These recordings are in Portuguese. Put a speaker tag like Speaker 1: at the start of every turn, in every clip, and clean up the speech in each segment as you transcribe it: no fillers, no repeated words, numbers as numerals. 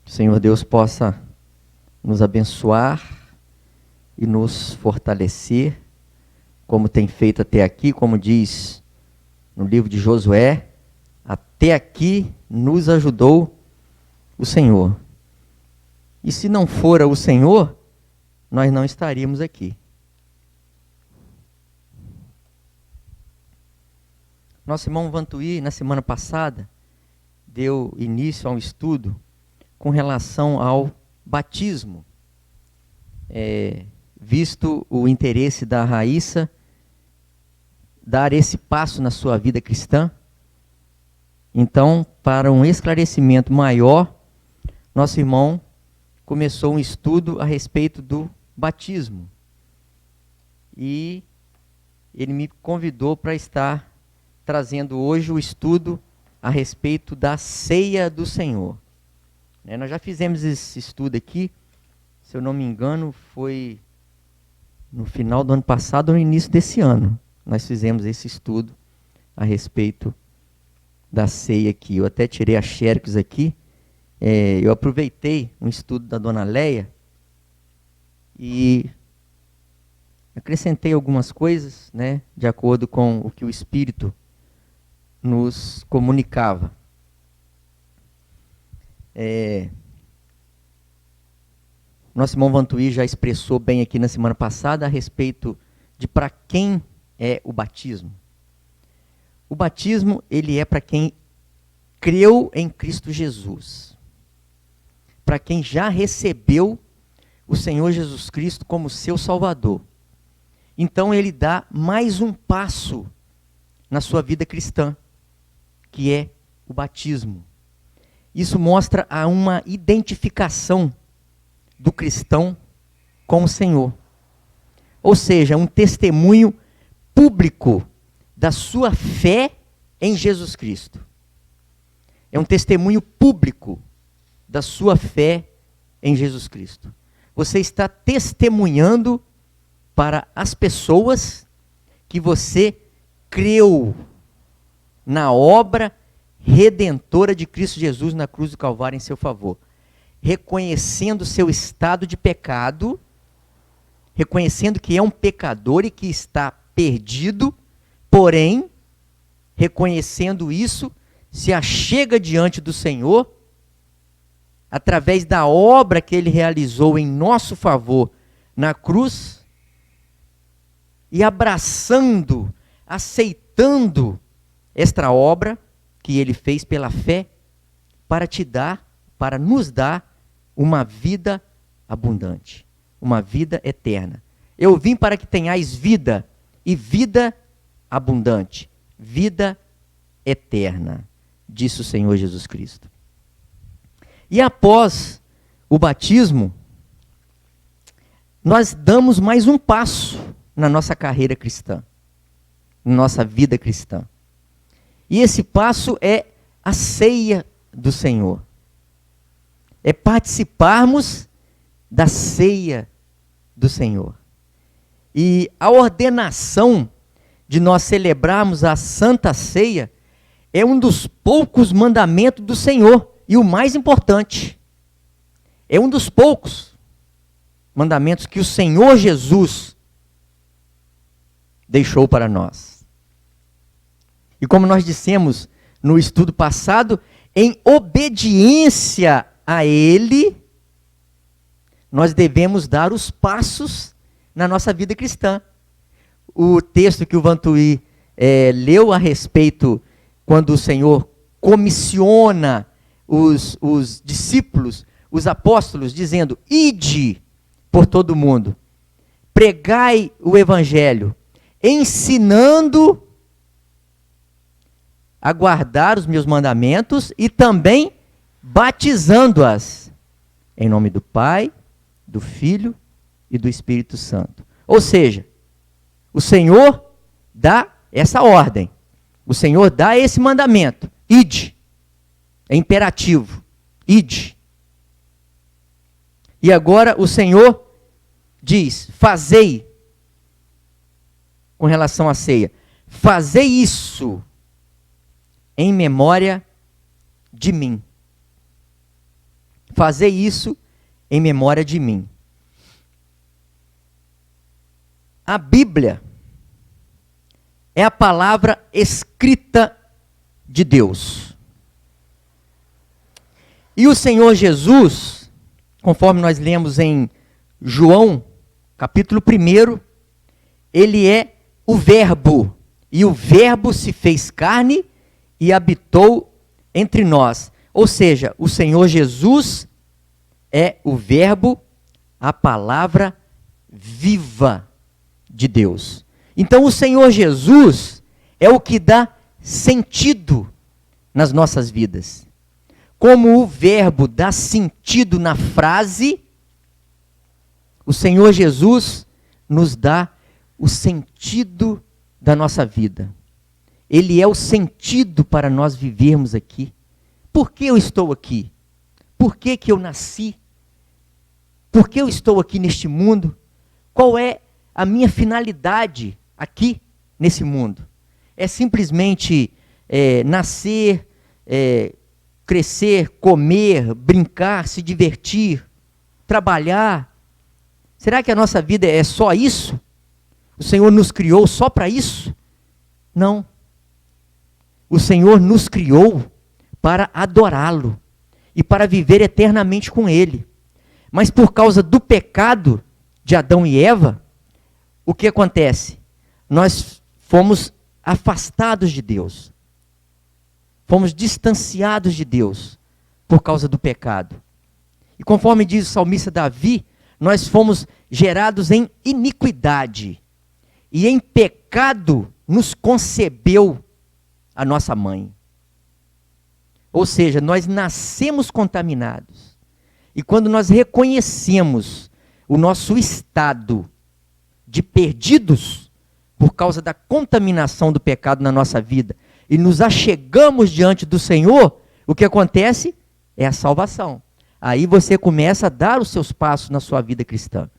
Speaker 1: Que o Senhor Deus possa nos abençoar e nos fortalecer, como tem feito até aqui, como diz no livro de Josué, até aqui nos ajudou o Senhor. E se não fora o Senhor, nós não estaríamos aqui. Nosso irmão Vantuí, na semana passada, deu início a um estudo com relação ao batismo. Visto o interesse da Raíssa dar esse passo na sua vida cristã, então, para um esclarecimento maior, nosso irmão começou um estudo a respeito do batismo. E ele me convidou para estar trazendo hoje o estudo a respeito da ceia do Senhor. Nós já fizemos esse estudo aqui, se eu não me engano, foi no final do ano passado ou no início desse ano. Nós fizemos esse estudo a respeito da ceia aqui. Eu até tirei a xerox aqui. Eu aproveitei um estudo da dona Leia e acrescentei algumas coisas, né, de acordo com o que o Espírito nos comunicava. Nosso irmão Vantuí já expressou bem aqui na semana passada a respeito de para quem é o batismo. O batismo, ele é para quem creu em Cristo Jesus. Para quem já recebeu o Senhor Jesus Cristo como seu Salvador. Então ele dá mais um passo na sua vida cristã, que é o batismo. Isso mostra uma identificação do cristão com o Senhor. Ou seja, um testemunho público da sua fé em Jesus Cristo. É um testemunho público da sua fé em Jesus Cristo. Você está testemunhando para as pessoas que você creu na obra redentora de Cristo Jesus na cruz do Calvário em seu favor. Reconhecendo seu estado de pecado, reconhecendo que é um pecador e que está perdido, porém, reconhecendo isso, se achega diante do Senhor, através da obra que Ele realizou em nosso favor na cruz, e abraçando, aceitando esta obra que Ele fez pela fé, para nos dar uma vida abundante, uma vida eterna. Eu vim para que tenhais vida, e vida abundante, vida eterna, disse o Senhor Jesus Cristo. E após o batismo, nós damos mais um passo na nossa carreira cristã, na nossa vida cristã. E esse passo é a ceia do Senhor. É participarmos da ceia do Senhor. E a ordenação de nós celebrarmos a Santa Ceia é um dos poucos mandamentos do Senhor e o mais importante. É um dos poucos mandamentos que o Senhor Jesus deixou para nós. E como nós dissemos no estudo passado, em obediência a Ele, nós devemos dar os passos na nossa vida cristã. O texto que o Vantuí leu a respeito, quando o Senhor comissiona os discípulos, os apóstolos, dizendo: ide por todo o mundo, pregai o evangelho, ensinando a guardar os meus mandamentos e também batizando-as em nome do Pai, do Filho e do Espírito Santo. Ou seja, o Senhor dá essa ordem, o Senhor dá esse mandamento: ide, é imperativo, ide. E agora o Senhor diz: fazei, com relação à ceia, fazei isso em memória de mim. fazei isso em memória de mim. A Bíblia é a palavra escrita de Deus. E o Senhor Jesus, conforme nós lemos em João, capítulo 1, ele é o Verbo. E o Verbo se fez carne e habitou entre nós. Ou seja, o Senhor Jesus é o Verbo, a palavra viva de Deus. Então o Senhor Jesus é o que dá sentido nas nossas vidas. Como o verbo dá sentido na frase, o Senhor Jesus nos dá o sentido da nossa vida. Ele é o sentido para nós vivermos aqui. Por que eu estou aqui? Por que eu nasci? Por que eu estou aqui neste mundo? Qual é a minha finalidade aqui nesse mundo? É simplesmente nascer, crescer, comer, brincar, se divertir, trabalhar? Será que a nossa vida é só isso? O Senhor nos criou só para isso? Não. O Senhor nos criou para adorá-lo e para viver eternamente com Ele. Mas por causa do pecado de Adão e Eva, o que acontece? Nós fomos afastados de Deus. Fomos distanciados de Deus por causa do pecado. E conforme diz o salmista Davi, nós fomos gerados em iniquidade. E em pecado nos concebeu a nossa mãe. Ou seja, nós nascemos contaminados. E quando nós reconhecemos o nosso estado de perdidos por causa da contaminação do pecado na nossa vida e nos achegamos diante do Senhor, o que acontece é a salvação. Aí você começa a dar os seus passos na sua vida cristã.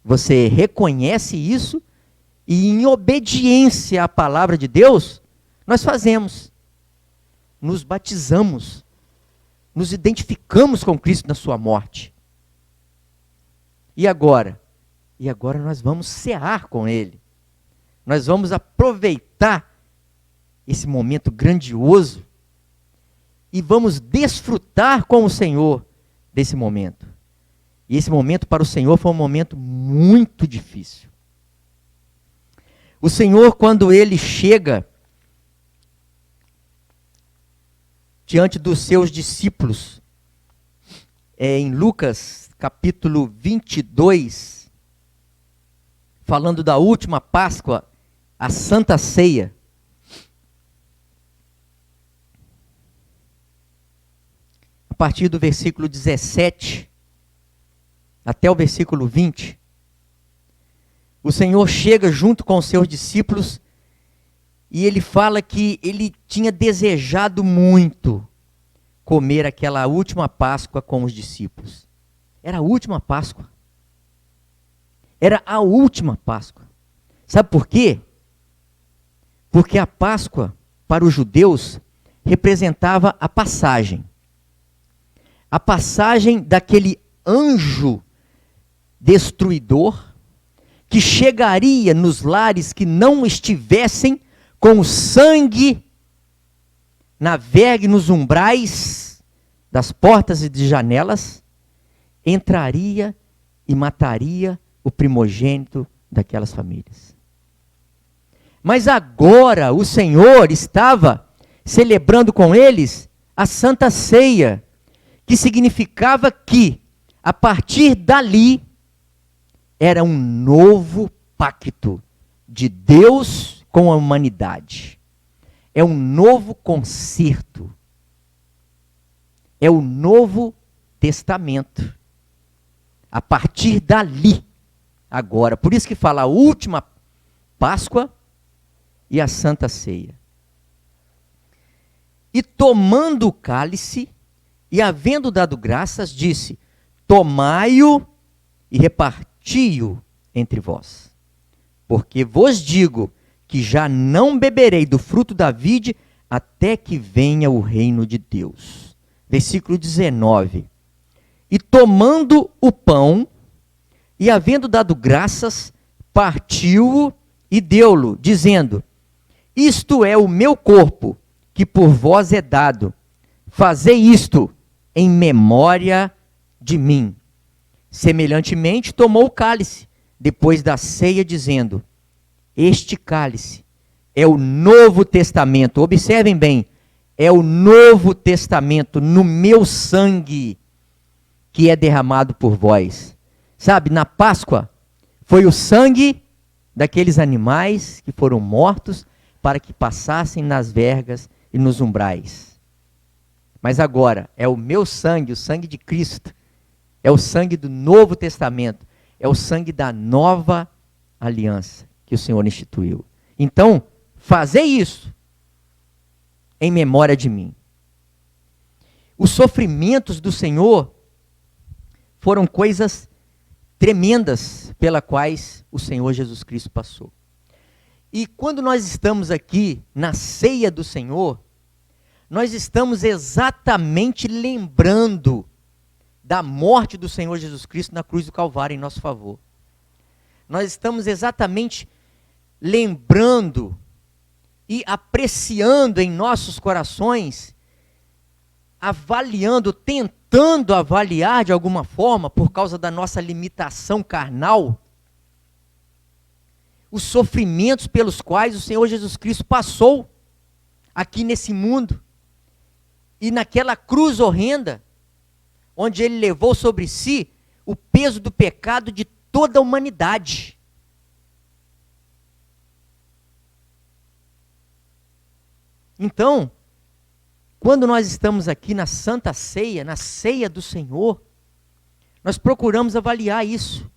Speaker 1: Você reconhece isso e em obediência à palavra de Deus, nós fazemos. Nos batizamos. Nos identificamos com Cristo na sua morte. E agora? E agora nós vamos cear com Ele. Nós vamos aproveitar esse momento grandioso e vamos desfrutar com o Senhor desse momento. E esse momento para o Senhor foi um momento muito difícil. O Senhor, quando Ele chega diante dos seus discípulos, em Lucas capítulo 22, falando da última Páscoa, a Santa Ceia. A partir do versículo 17 até o versículo 20, o Senhor chega junto com os seus discípulos e ele fala que ele tinha desejado muito comer aquela última Páscoa com os discípulos. Era a última Páscoa. Era a última Páscoa. Sabe por quê? Porque a Páscoa, para os judeus, representava a passagem. A passagem daquele anjo destruidor que chegaria nos lares que não estivessem com o sangue na verga e nos umbrais das portas e de janelas, entraria e mataria o primogênito daquelas famílias. Mas agora o Senhor estava celebrando com eles a Santa Ceia, que significava que, a partir dali, era um novo pacto de Deus com a humanidade. É um novo concerto. É o Novo Testamento. A partir dali, agora. Por isso que fala a última Páscoa e a Santa Ceia. E tomando o cálice, e havendo dado graças, disse: tomai-o e reparti-o entre vós. Porque vos digo que já não beberei do fruto da vide até que venha o reino de Deus. Versículo 19. E tomando o pão, e havendo dado graças, partiu-o e deu-lo, dizendo: isto é o meu corpo, que por vós é dado. Fazei isto em memória de mim. Semelhantemente, tomou o cálice, depois da ceia, dizendo: este cálice é o Novo Testamento. Observem bem, é o Novo Testamento no meu sangue, que é derramado por vós. Sabe, na Páscoa, foi o sangue daqueles animais que foram mortos para que passassem nas vergas e nos umbrais. Mas agora, é o meu sangue, o sangue de Cristo, é o sangue do Novo Testamento, é o sangue da nova aliança que o Senhor instituiu. Então, fazei isso em memória de mim. Os sofrimentos do Senhor foram coisas tremendas pelas quais o Senhor Jesus Cristo passou. E quando nós estamos aqui na ceia do Senhor, nós estamos exatamente lembrando da morte do Senhor Jesus Cristo na cruz do Calvário em nosso favor. Nós estamos exatamente lembrando e apreciando em nossos corações, avaliando, tentando avaliar de alguma forma, por causa da nossa limitação carnal, os sofrimentos pelos quais o Senhor Jesus Cristo passou aqui nesse mundo. E naquela cruz horrenda, onde ele levou sobre si o peso do pecado de toda a humanidade. Então, quando nós estamos aqui na Santa Ceia, na ceia do Senhor, nós procuramos avaliar isso.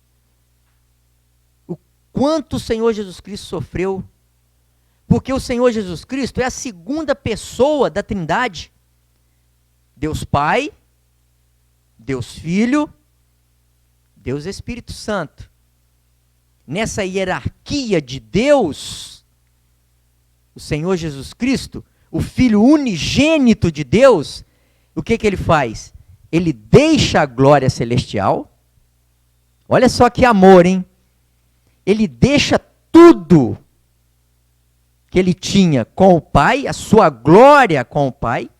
Speaker 1: O quanto o Senhor Jesus Cristo sofreu. Porque o Senhor Jesus Cristo é a segunda pessoa da Trindade. Deus Pai, Deus Filho, Deus Espírito Santo. Nessa hierarquia de Deus, o Senhor Jesus Cristo, o Filho unigênito de Deus, o que ele faz? Ele deixa a glória celestial. Olha só que amor, hein? Ele deixa tudo que ele tinha com o Pai, a sua glória com o Pai,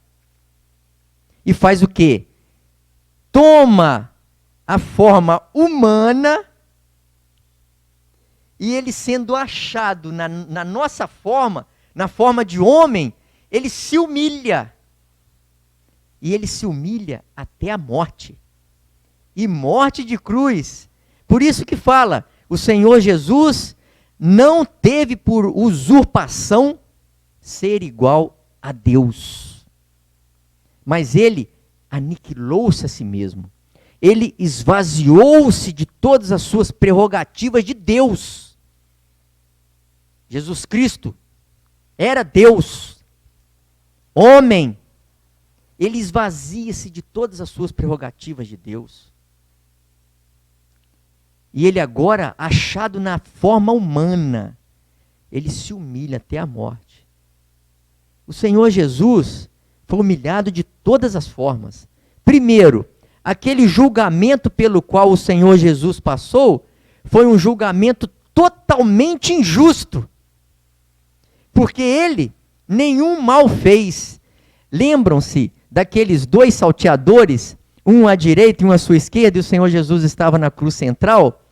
Speaker 1: e faz o quê? Toma a forma humana, e ele sendo achado na nossa forma, na forma de homem, ele se humilha. E ele se humilha até a morte. E morte de cruz. Por isso que fala, o Senhor Jesus não teve por usurpação ser igual a Deus. Mas ele aniquilou-se a si mesmo. Ele esvaziou-se de todas as suas prerrogativas de Deus. Jesus Cristo era Deus, homem. Ele esvazia-se de todas as suas prerrogativas de Deus. E ele agora, achado na forma humana, ele se humilha até a morte. O Senhor Jesus foi humilhado de todas as formas. Primeiro, aquele julgamento pelo qual o Senhor Jesus passou, foi um julgamento totalmente injusto. Porque ele nenhum mal fez. Lembram-se daqueles dois salteadores, um à direita e um à sua esquerda, e o Senhor Jesus estava na cruz central?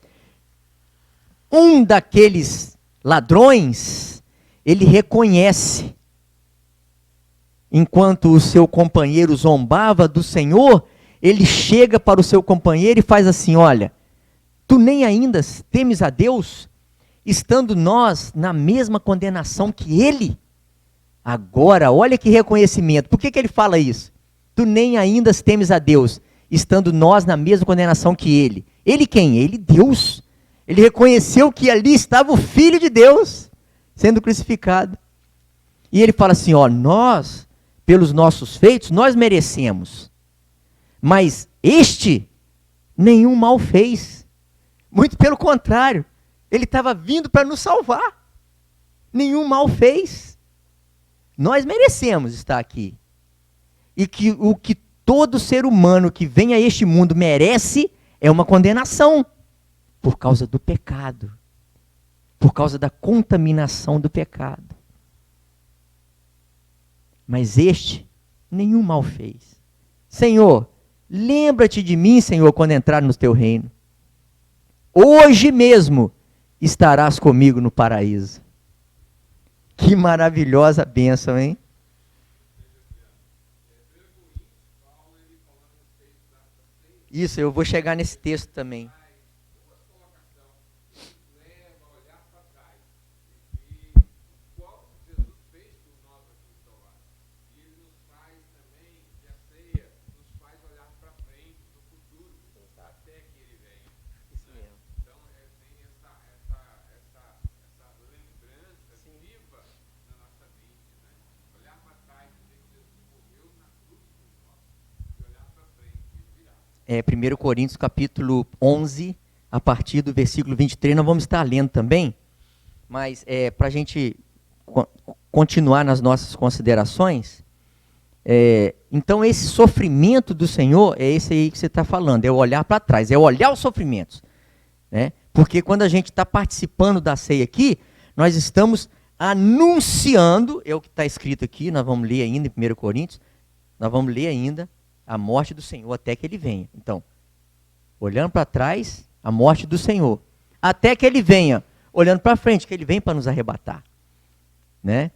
Speaker 1: Um daqueles ladrões, ele reconhece, enquanto o seu companheiro zombava do Senhor, ele chega para o seu companheiro e faz assim: olha, tu nem ainda temes a Deus, estando nós na mesma condenação que ele? Agora, olha que reconhecimento. Por que ele fala isso? Tu nem ainda temes a Deus, estando nós na mesma condenação que ele. Ele quem? Ele, Deus. Ele reconheceu que ali estava o Filho de Deus sendo crucificado. E ele fala assim: ó, nós, pelos nossos feitos, nós merecemos. Mas este nenhum mal fez. Muito pelo contrário. Ele estava vindo para nos salvar. Nenhum mal fez. Nós merecemos estar aqui. E que o que todo ser humano que vem a este mundo merece é uma condenação por causa do pecado, por causa da contaminação do pecado. Mas este nenhum mal fez. Senhor, lembra-te de mim, Senhor, quando entrar no teu reino. Hoje mesmo estarás comigo no paraíso. Que maravilhosa bênção, hein? Isso, eu vou chegar nesse texto também. É, 1 Coríntios capítulo 11, a partir do versículo 23, nós vamos estar lendo também, mas para a gente continuar nas nossas considerações, então esse sofrimento do Senhor é esse aí que você está falando, é o olhar para trás, é olhar os sofrimentos, né? Porque quando a gente está participando da ceia aqui, nós estamos anunciando, é o que está escrito aqui, nós vamos ler ainda em 1 Coríntios, nós vamos ler ainda a morte do Senhor até que ele venha. Então, olhando para trás, a morte do Senhor, até que ele venha, olhando para frente, que ele vem para nos arrebatar, né?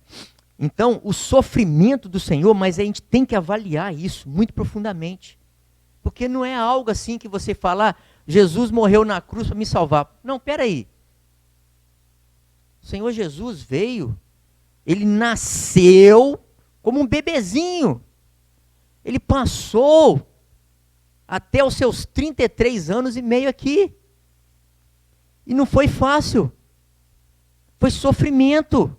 Speaker 1: Então, o sofrimento do Senhor, mas a gente tem que avaliar isso muito profundamente, porque não é algo assim que você fala, Jesus morreu na cruz para me salvar. Não, peraí. O Senhor Jesus veio, ele nasceu como um bebezinho. Ele passou até os seus 33 anos e meio aqui. E não foi fácil. Foi sofrimento.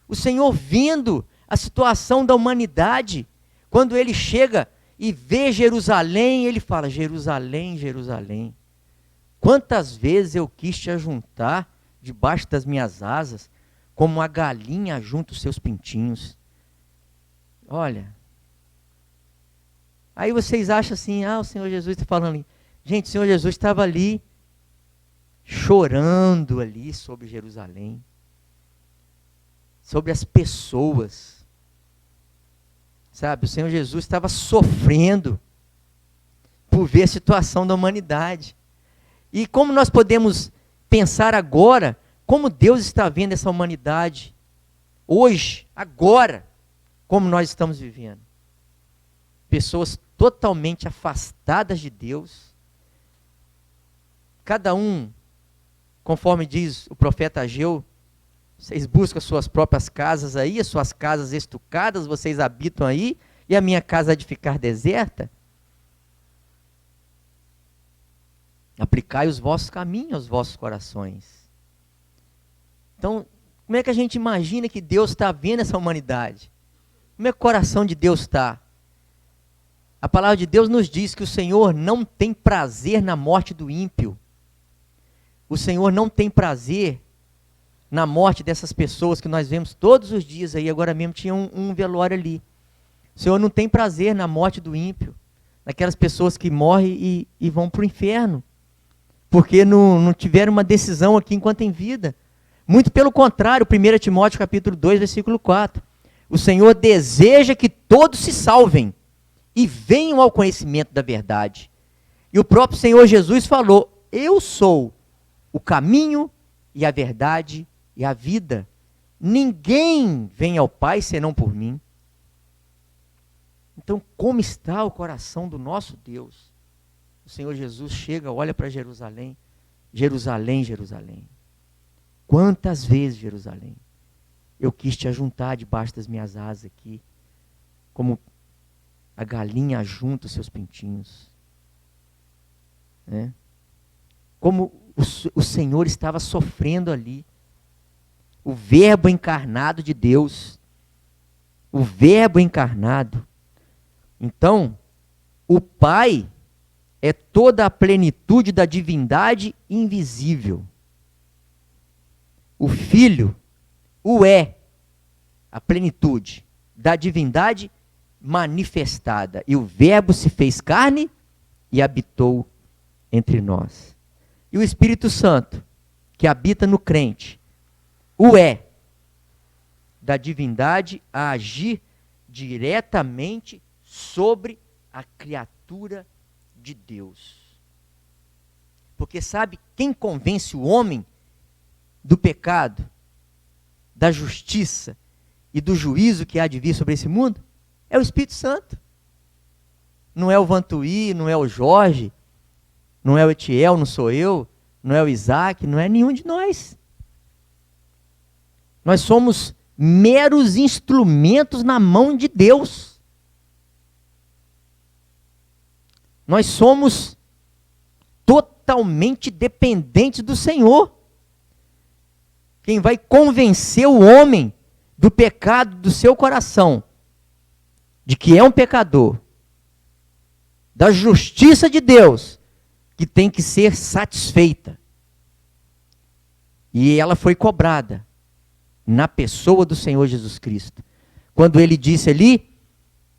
Speaker 1: O Senhor vendo a situação da humanidade, quando ele chega e vê Jerusalém, ele fala, Jerusalém, Jerusalém, quantas vezes eu quis te ajuntar debaixo das minhas asas, como a galinha junta os seus pintinhos. Olha... Aí vocês acham assim, o Senhor Jesus está falando ali. Gente, o Senhor Jesus estava ali, chorando ali sobre Jerusalém, sobre as pessoas, sabe? O Senhor Jesus estava sofrendo por ver a situação da humanidade. E como nós podemos pensar agora, como Deus está vendo essa humanidade, hoje, agora, como nós estamos vivendo. Pessoas totalmente afastadas de Deus, cada um, conforme diz o profeta Ageu, vocês buscam as suas próprias casas aí, as suas casas estucadas, vocês habitam aí, e a minha casa há de ficar deserta? Aplicai os vossos caminhos aos vossos corações. Então, como é que a gente imagina que Deus está vendo essa humanidade? Como é que o coração de Deus está? A palavra de Deus nos diz que o Senhor não tem prazer na morte do ímpio. O Senhor não tem prazer na morte dessas pessoas que nós vemos todos os dias aí. Agora mesmo tinha um velório ali. O Senhor não tem prazer na morte do ímpio, naquelas pessoas que morrem e vão para o inferno, porque não tiveram uma decisão aqui enquanto em vida. Muito pelo contrário, 1 Timóteo capítulo 2, versículo 4. O Senhor deseja que todos se salvem e venham ao conhecimento da verdade. E o próprio Senhor Jesus falou, eu sou o caminho e a verdade e a vida. Ninguém vem ao Pai senão por mim. Então, como está o coração do nosso Deus? O Senhor Jesus chega, olha para Jerusalém. Jerusalém, Jerusalém. Quantas vezes, Jerusalém, eu quis te ajuntar debaixo das minhas asas aqui, como a galinha ajunta os seus pintinhos. Né? Como o Senhor estava sofrendo ali. O verbo encarnado de Deus. O verbo encarnado. Então, o Pai é toda a plenitude da divindade invisível. O Filho a plenitude da divindade manifestada. E o Verbo se fez carne e habitou entre nós. E o Espírito Santo, que habita no crente, o é da divindade a agir diretamente sobre a criatura de Deus. Porque sabe quem convence o homem do pecado, da justiça e do juízo que há de vir sobre esse mundo? É o Espírito Santo. Não é o Vantuí, não é o Jorge, não é o Etiel, não sou eu, não é o Isaac, não é nenhum de nós. Nós somos meros instrumentos na mão de Deus. Nós somos totalmente dependentes do Senhor. Quem vai convencer o homem do pecado do seu coração, de que é um pecador, da justiça de Deus, que tem que ser satisfeita. E ela foi cobrada na pessoa do Senhor Jesus Cristo. Quando ele disse ali,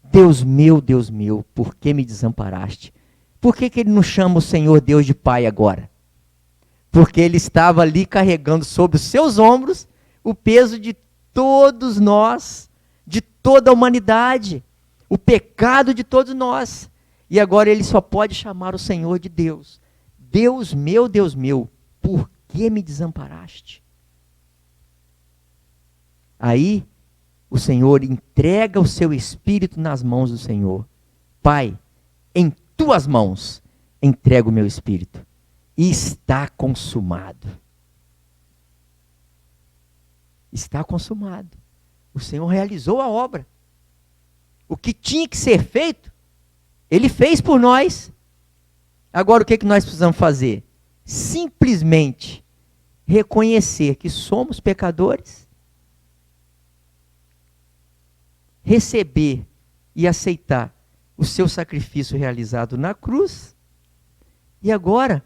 Speaker 1: Deus meu, por que me desamparaste? Por que ele não chama o Senhor Deus de Pai agora? Porque ele estava ali carregando sobre os seus ombros o peso de todos nós, de toda a humanidade, o pecado de todos nós. E agora ele só pode chamar o Senhor de Deus. Deus meu, por que me desamparaste? Aí o Senhor entrega o seu espírito nas mãos do Senhor. Pai, em tuas mãos entrego o meu espírito. E está consumado. Está consumado. O Senhor realizou a obra. O que tinha que ser feito, Ele fez por nós. Agora o que nós precisamos fazer? Simplesmente reconhecer que somos pecadores, receber e aceitar o seu sacrifício realizado na cruz, e agora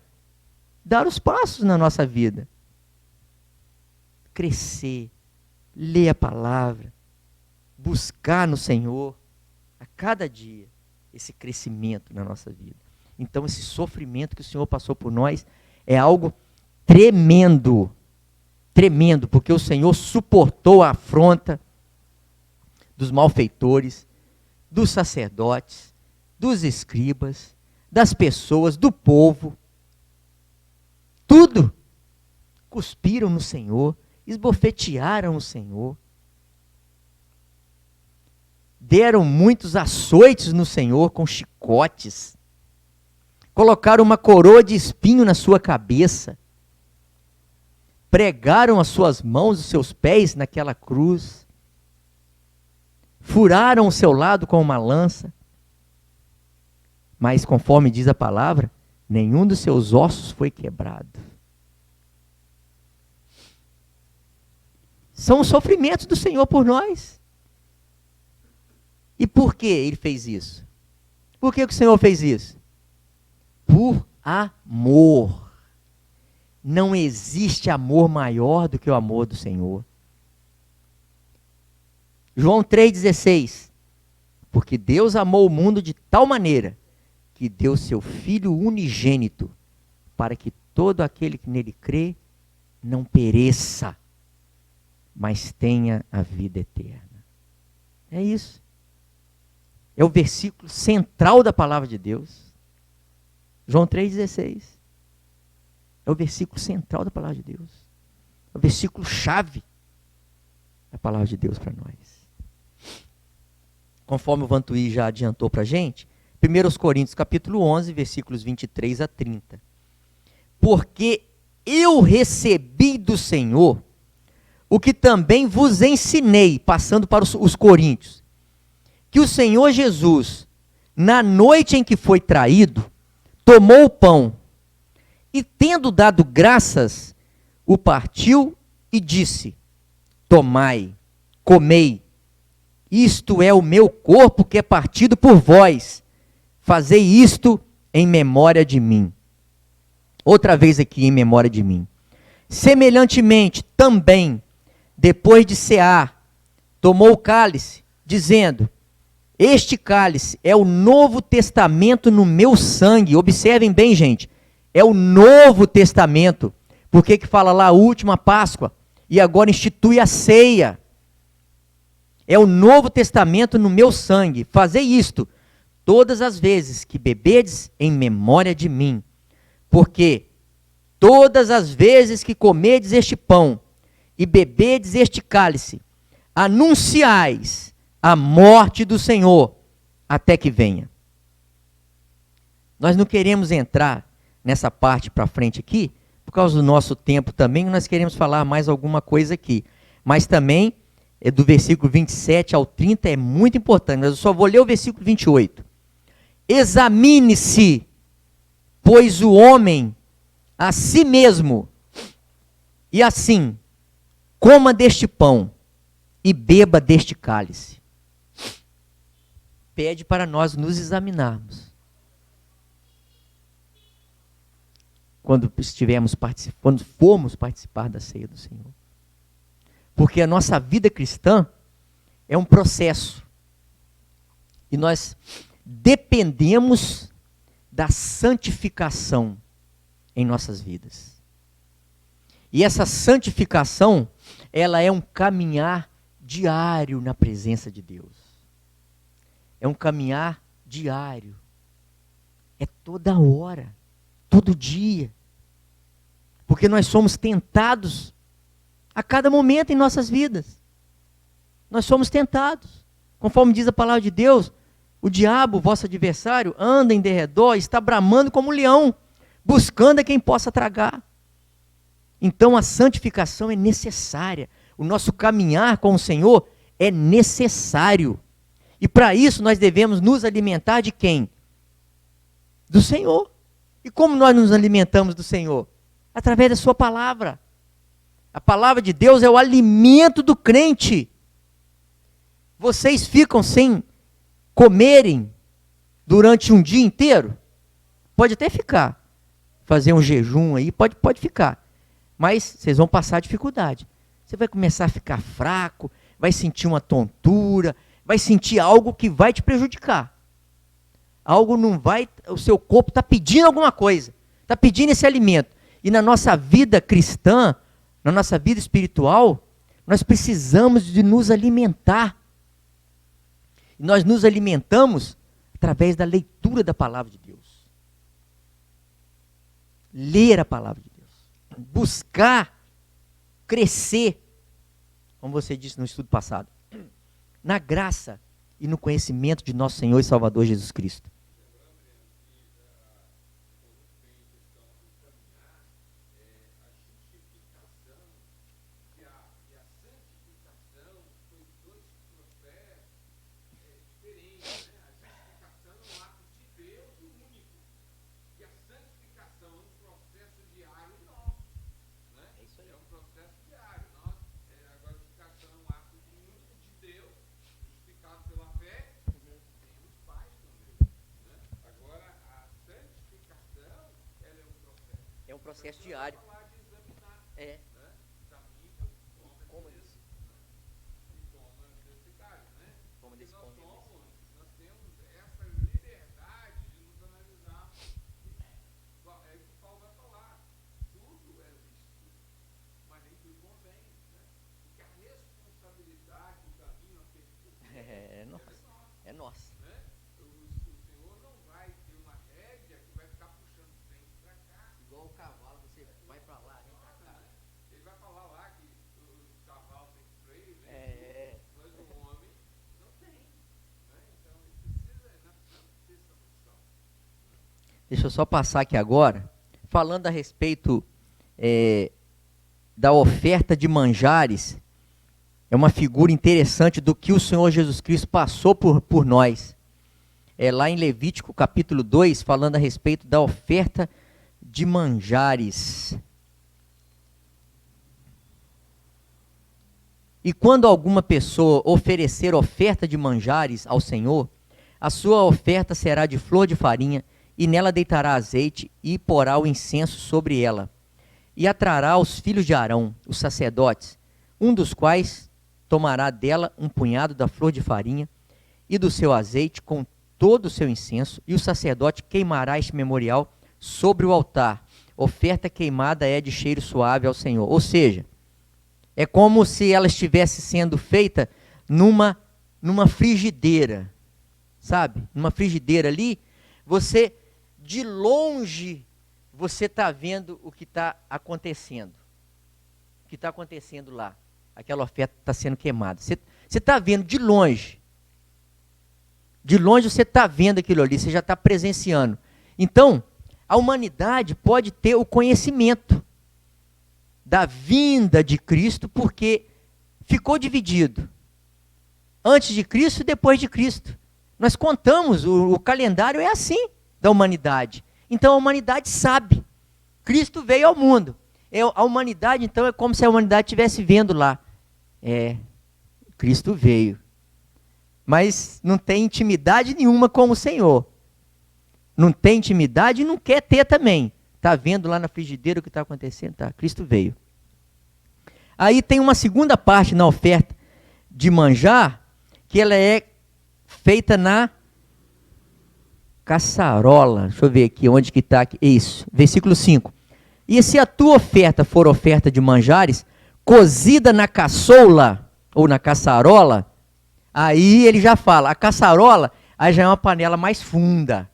Speaker 1: dar os passos na nossa vida. Crescer, ler a palavra, buscar no Senhor a cada dia esse crescimento na nossa vida. Então esse sofrimento que o Senhor passou por nós é algo tremendo, tremendo, porque o Senhor suportou a afronta dos malfeitores, dos sacerdotes, dos escribas, das pessoas, do povo. Tudo. Cuspiram no Senhor, esbofetearam o Senhor. Deram muitos açoites no Senhor com chicotes. Colocaram uma coroa de espinho na sua cabeça. Pregaram as suas mãos, os seus pés naquela cruz. Furaram o seu lado com uma lança. Mas conforme diz a palavra, nenhum dos seus ossos foi quebrado. São os sofrimentos do Senhor por nós. E por que Ele fez isso? Por que o Senhor fez isso? Por amor. Não existe amor maior do que o amor do Senhor. João 3,16. Porque Deus amou o mundo de tal maneira que deu seu Filho unigênito, para que todo aquele que nele crê não pereça, mas tenha a vida eterna. É isso. É o versículo central da palavra de Deus. João 3,16. É o versículo central da palavra de Deus. É o versículo chave da palavra de Deus para nós. Conforme o Vantuí já adiantou para a gente, 1 Coríntios capítulo 11, versículos 23 a 30. Porque eu recebi do Senhor o que também vos ensinei, passando para os coríntios, que o Senhor Jesus, na noite em que foi traído, tomou o pão e, tendo dado graças, o partiu e disse: tomai, comei, isto é o meu corpo que é partido por vós. Fazei isto em memória de mim. Outra vez aqui, em memória de mim. Semelhantemente, também, depois de cear, tomou o cálice, dizendo: Este cálice é o Novo Testamento no meu sangue. Observem bem, gente. É o Novo Testamento. Por que fala lá a última Páscoa? E agora institui a ceia. É o Novo Testamento no meu sangue. Fazei isto todas as vezes que bebedes em memória de mim. Porque todas as vezes que comedes este pão e bebedes este cálice, anunciais a morte do Senhor até que venha. Nós não queremos entrar nessa parte para frente aqui, por causa do nosso tempo também, nós queremos falar mais alguma coisa aqui. Mas também, do versículo 27 ao 30 é muito importante, mas eu só vou ler o versículo 28. Examine-se, pois o homem a si mesmo, e assim, coma deste pão e beba deste cálice. Pede para nós nos examinarmos. Quando formos participar da ceia do Senhor. Porque a nossa vida cristã é um processo. E nós dependemos da santificação em nossas vidas. E essa santificação, ela é um caminhar diário na presença de Deus. É um caminhar diário. É toda hora, todo dia. Porque nós somos tentados a cada momento em nossas vidas. Nós somos tentados. Conforme diz a palavra de Deus, o diabo, vosso adversário, anda em derredor, está bramando como um leão, buscando a quem possa tragar. Então a santificação é necessária. O nosso caminhar com o Senhor é necessário. E para isso nós devemos nos alimentar de quem? Do Senhor. E como nós nos alimentamos do Senhor? Através da sua palavra. A palavra de Deus é o alimento do crente. Vocês ficam sem comerem durante um dia inteiro? Pode até ficar. Fazer um jejum aí, pode ficar. Mas vocês vão passar dificuldade. Você vai começar a ficar fraco, vai sentir uma tontura, vai sentir algo que vai te prejudicar. Algo não vai, o seu corpo está pedindo alguma coisa, está pedindo esse alimento. E na nossa vida cristã, na nossa vida espiritual, nós precisamos de nos alimentar. E nós nos alimentamos através da leitura da palavra de Deus. Ler a palavra de Deus. Buscar crescer, como você disse no estudo passado, na graça e no conhecimento de nosso Senhor e Salvador Jesus Cristo. Processo diário. É. Como isso? Como desse pão.
Speaker 2: Nós temos essa liberdade de nos analisar. É o que Paulo vai falar. Tudo é lícito, mas nem tudo convém. Porque a responsabilidade do caminho
Speaker 1: É nossa.
Speaker 2: O Senhor não vai ter uma rédea que vai ficar puxando frente para cá.
Speaker 1: Igual o cavalo, você vai para lá, vem para cá.
Speaker 2: Ele vai falar lá que o cavalo tem freio, né? Mas o homem não tem. Né? Então ele precisa ter essa noção.
Speaker 1: Deixa eu só passar aqui agora, falando a respeito da oferta de manjares. É uma figura interessante do que o Senhor Jesus Cristo passou por nós. Lá em Levítico capítulo 2, falando a respeito da oferta de manjares. E quando alguma pessoa oferecer oferta de manjares ao Senhor, a sua oferta será de flor de farinha, e nela deitará azeite, e porá o incenso sobre ela. E atrará os filhos de Arão, os sacerdotes, um dos quais tomará dela um punhado da flor de farinha, e do seu azeite com todo o seu incenso, e o sacerdote queimará este memorial sobre o altar. Oferta queimada é de cheiro suave ao Senhor. Ou seja, é como se ela estivesse sendo feita numa frigideira, sabe? Numa frigideira ali, você, de longe, você está vendo o que está acontecendo. O que está acontecendo lá. Aquela oferta está sendo queimada. Você está vendo de longe. De longe você está vendo aquilo ali, você já está presenciando. Então, a humanidade pode ter o conhecimento da vinda de Cristo, porque ficou dividido. Antes de Cristo e depois de Cristo. Nós contamos, o calendário é assim da humanidade. Então a humanidade sabe. Cristo veio ao mundo. A humanidade, então, é como se a humanidade estivesse vendo lá. Cristo veio. Mas não tem intimidade nenhuma com o Senhor. Não tem intimidade e não quer ter também. Está vendo lá na frigideira o que está acontecendo? Tá, Cristo veio. Aí tem uma segunda parte na oferta de manjar, que ela é feita na caçarola. Deixa eu ver aqui, onde que está. Isso, versículo 5. E se a tua oferta for oferta de manjares, cozida na caçoula, ou na caçarola, aí ele já fala, a caçarola, aí já é uma panela mais funda.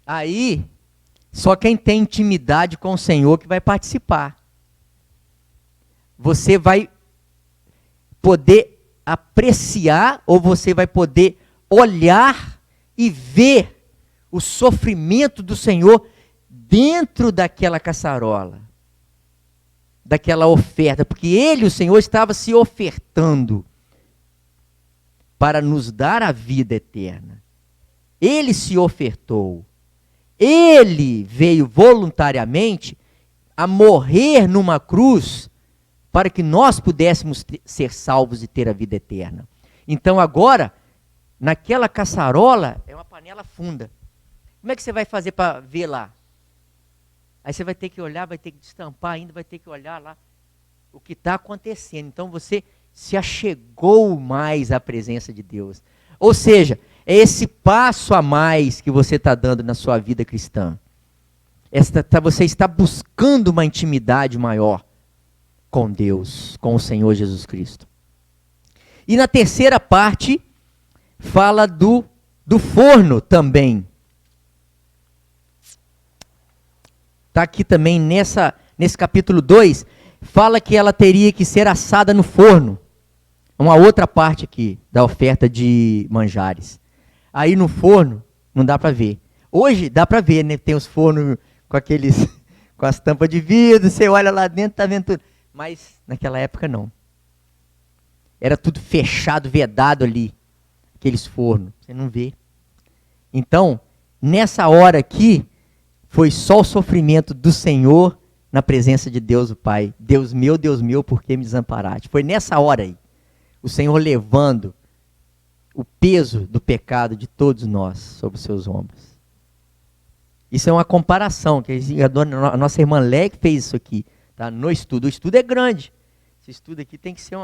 Speaker 1: Aí, só quem tem intimidade com o Senhor que vai participar. Você vai poder apreciar, ou você vai poder olhar e ver o sofrimento do Senhor dentro daquela caçarola, daquela oferta, porque ele, o Senhor, estava se ofertando para nos dar a vida eterna. Ele se ofertou. Ele veio voluntariamente a morrer numa cruz para que nós pudéssemos ser salvos e ter a vida eterna. Então agora, naquela caçarola, é uma panela funda. Como é que você vai fazer para ver lá? Aí você vai ter que olhar, vai ter que destampar ainda, vai ter que olhar lá o que está acontecendo. Então você se achegou mais à presença de Deus. Ou seja, é esse passo a mais que você está dando na sua vida cristã. Você está buscando uma intimidade maior com Deus, com o Senhor Jesus Cristo. E na terceira parte, fala do forno também. Está aqui também nesse capítulo 2, fala que ela teria que ser assada no forno. Uma outra parte aqui da oferta de manjares. Aí no forno não dá para ver. Hoje dá para ver, né? Tem os fornos com as tampas de vidro, você olha lá dentro, está vendo tudo. Mas naquela época não. Era tudo fechado, vedado ali, aqueles fornos. Você não vê. Então, nessa hora aqui, foi só o sofrimento do Senhor na presença de Deus o Pai. Deus meu, por que me desamparaste? Foi nessa hora aí. O Senhor levando o peso do pecado de todos nós sobre os seus ombros. Isso é uma comparação, que a nossa irmã Lé fez isso aqui, tá? No estudo. O estudo é grande. Esse estudo aqui tem que ser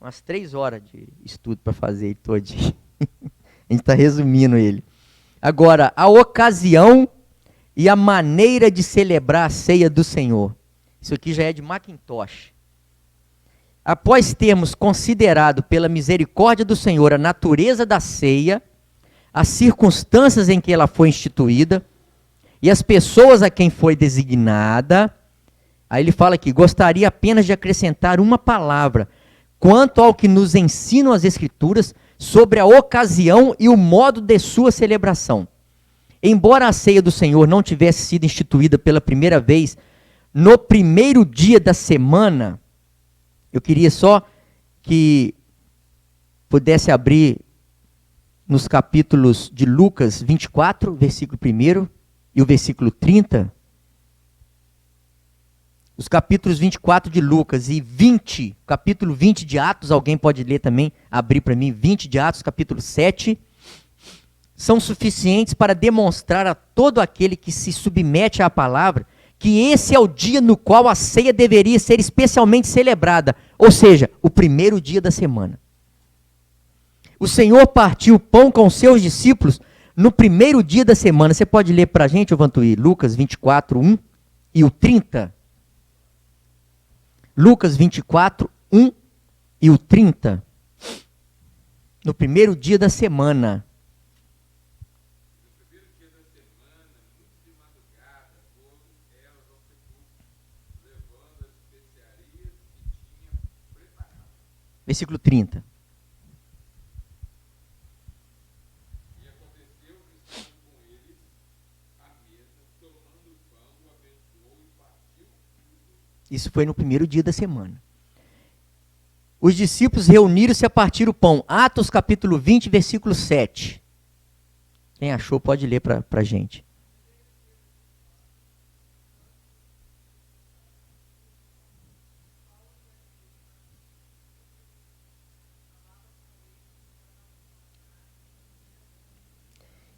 Speaker 1: umas 3 horas de estudo para fazer ele todinho. A gente está resumindo ele. Agora, a ocasião e a maneira de celebrar a ceia do Senhor. Isso aqui já é de Macintosh. Após termos considerado pela misericórdia do Senhor a natureza da ceia, as circunstâncias em que ela foi instituída e as pessoas a quem foi designada, aí ele fala aqui, gostaria apenas de acrescentar uma palavra quanto ao que nos ensinam as Escrituras sobre a ocasião e o modo de sua celebração. Embora a ceia do Senhor não tivesse sido instituída pela primeira vez no primeiro dia da semana, eu queria só que pudesse abrir nos capítulos de Lucas 24, versículo 1 e o versículo 30. Os capítulos 24 de Lucas e 20, capítulo 20 de Atos, alguém pode ler também, abrir para mim, 20 de Atos, capítulo 7, são suficientes para demonstrar a todo aquele que se submete à palavra que esse é o dia no qual a ceia deveria ser especialmente celebrada, ou seja, o primeiro dia da semana. O Senhor partiu o pão com seus discípulos no primeiro dia da semana. Você pode ler para a gente, Vantuí, Lucas 24, 1 e o 30? Lucas 24, 1 e o 30. No primeiro dia da semana.
Speaker 2: No primeiro dia da semana, muito de madrugada, foram elas ao sepulcro, levando as especiarias que tinham preparado.
Speaker 1: Versículo 30.
Speaker 2: E aconteceu que, estando com eles à mesa, tomando o pão, o abençoou e partiu.
Speaker 1: Isso foi no primeiro dia da semana. Os discípulos reuniram-se a partir do pão. Atos capítulo 20, versículo 7. Quem achou pode ler para a gente.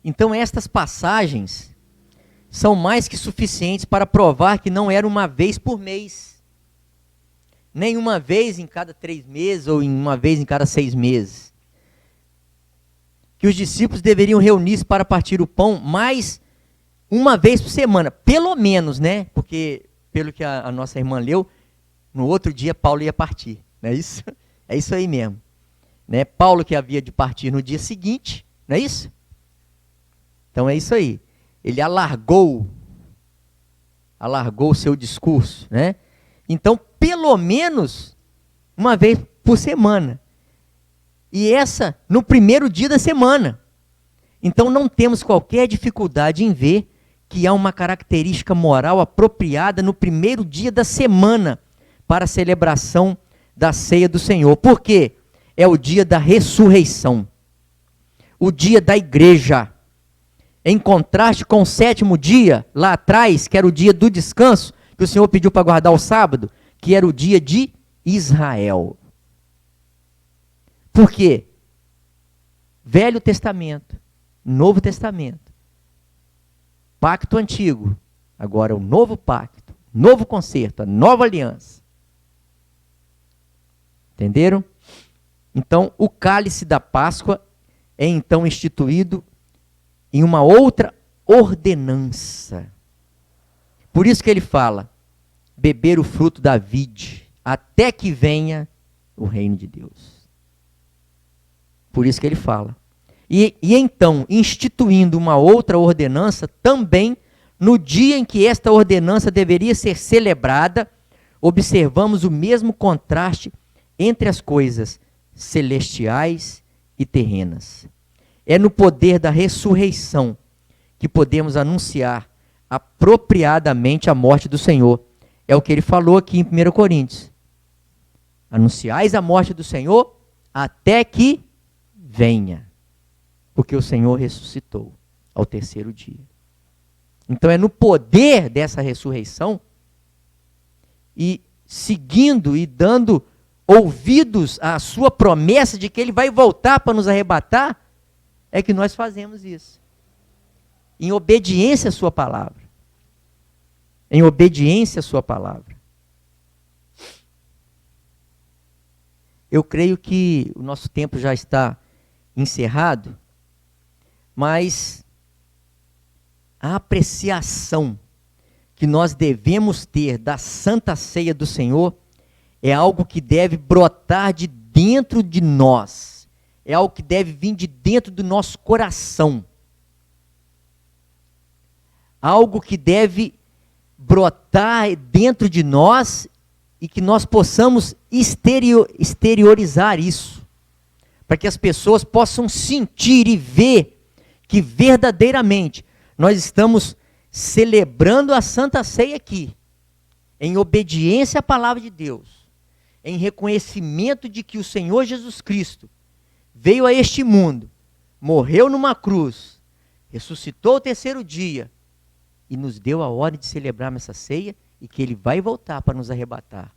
Speaker 1: Então estas passagens são mais que suficientes para provar que não era uma vez por mês. Nem uma vez em cada 3 meses ou uma vez em cada 6 meses. Que os discípulos deveriam reunir-se para partir o pão mais uma vez por semana. Pelo menos, né? Porque, pelo que a nossa irmã leu, no outro dia Paulo ia partir. Não é isso? É isso aí mesmo. Né? Paulo que havia de partir no dia seguinte. Não é isso? Então é isso aí. Ele alargou o seu discurso, né? Então, pelo menos uma vez por semana. E essa no primeiro dia da semana. Então, não temos qualquer dificuldade em ver que há uma característica moral apropriada no primeiro dia da semana para a celebração da ceia do Senhor. Por quê? É o dia da ressurreição. O dia da igreja. Em contraste com o 7º dia, lá atrás, que era o dia do descanso, que o Senhor pediu para guardar o sábado, que era o dia de Israel. Por quê? Velho Testamento, Novo Testamento, Pacto Antigo, agora o Novo Pacto, Novo Concerto, a Nova Aliança. Entenderam? Então, o cálice da Páscoa é então instituído em uma outra ordenança. Por isso que ele fala, beber o fruto da vide, até que venha o reino de Deus. Por isso que ele fala. E então, instituindo uma outra ordenança, também, no dia em que esta ordenança deveria ser celebrada, observamos o mesmo contraste entre as coisas celestiais e terrenas. É no poder da ressurreição que podemos anunciar apropriadamente a morte do Senhor. É o que ele falou aqui em 1 Coríntios. Anunciais a morte do Senhor até que venha. Porque o Senhor ressuscitou ao 3º dia. Então é no poder dessa ressurreição e seguindo e dando ouvidos à sua promessa de que ele vai voltar para nos arrebatar, é que nós fazemos isso. Em obediência à sua palavra. Em obediência à sua palavra. Eu creio que o nosso tempo já está encerrado, mas a apreciação que nós devemos ter da Santa Ceia do Senhor é algo que deve brotar de dentro de nós. É algo que deve vir de dentro do nosso coração. Algo que deve brotar dentro de nós e que nós possamos exteriorizar isso. Para que as pessoas possam sentir e ver que verdadeiramente nós estamos celebrando a Santa Ceia aqui, em obediência à palavra de Deus, em reconhecimento de que o Senhor Jesus Cristo veio a este mundo, morreu numa cruz, ressuscitou ao 3º dia e nos deu a ordem de celebrarmos essa ceia e que ele vai voltar para nos arrebatar.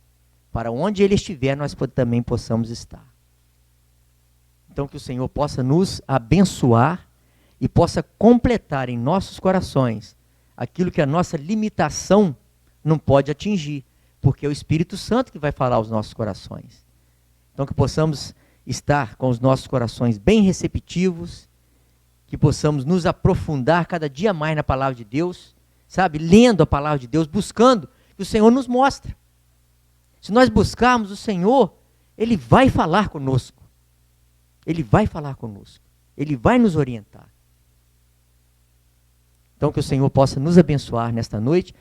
Speaker 1: Para onde ele estiver, nós também possamos estar. Então que o Senhor possa nos abençoar e possa completar em nossos corações aquilo que a nossa limitação não pode atingir, porque é o Espírito Santo que vai falar aos nossos corações. Então que possamos estar com os nossos corações bem receptivos, que possamos nos aprofundar cada dia mais na palavra de Deus, sabe? Lendo a palavra de Deus, buscando, que o Senhor nos mostra. Se nós buscarmos o Senhor, Ele vai falar conosco. Ele vai falar conosco. Ele vai nos orientar. Então que o Senhor possa nos abençoar nesta noite,